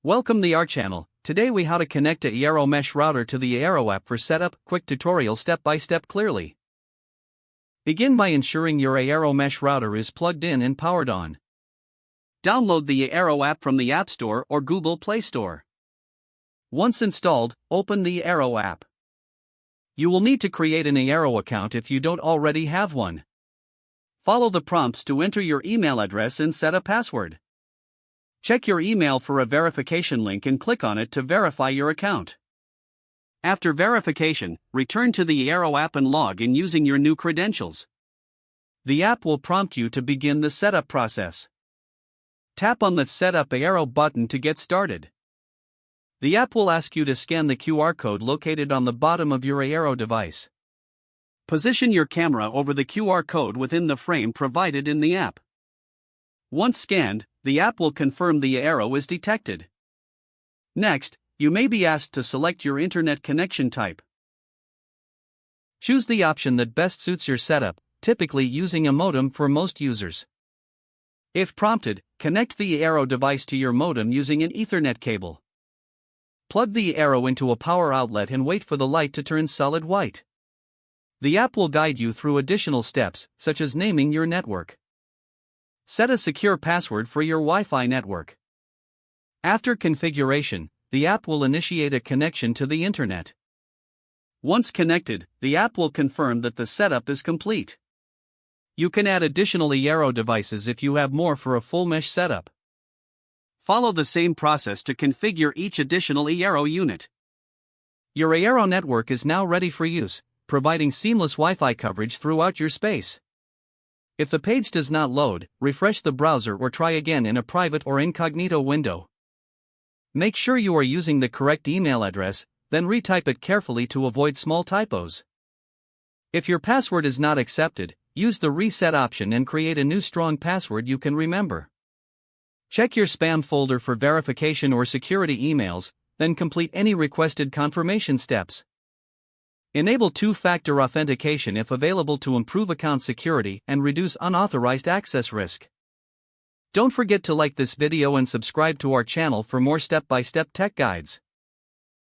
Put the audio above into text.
Welcome to our channel. Today we how to connect a Eero mesh router to the Eero app for setup. Quick tutorial step by step clearly. Begin by ensuring your Eero mesh router is plugged in and powered on. Download the Eero app from the App Store or Google Play Store. Once installed, open the Eero app. You will need to create an Eero account if you don't already have one. Follow the prompts to enter your email address and set a password. Check your email for a verification link and click on it to verify your account. After verification, return to the Eero app and log in using your new credentials. The app will prompt you to begin the setup process. Tap on the Set Up Eero button to get started. The app will ask you to scan the QR code located on the bottom of your Eero device. Position your camera over the QR code within the frame provided in the app. Once scanned, the app will confirm the Eero is detected. Next, you may be asked to select your internet connection type. Choose the option that best suits your setup, typically using a modem for most users. If prompted, connect the Eero device to your modem using an Ethernet cable. Plug the Eero into a power outlet and wait for the light to turn solid white. The app will guide you through additional steps, such as naming your network. Set a secure password for your Wi-Fi network. After configuration, the app will initiate a connection to the internet. Once connected, the app will confirm that the setup is complete. You can add additional Eero devices if you have more for a full mesh setup. Follow the same process to configure each additional Eero unit. Your Eero network is now ready for use, providing seamless Wi-Fi coverage throughout your space. If the page does not load, refresh the browser or try again in a private or incognito window. Make sure you are using the correct email address, then retype it carefully to avoid small typos. If your password is not accepted, use the reset option and create a new strong password you can remember. Check your spam folder for verification or security emails, then complete any requested confirmation steps. Enable two-factor authentication if available to improve account security and reduce unauthorized access risk. Don't forget to like this video and subscribe to our channel for more step-by-step tech guides.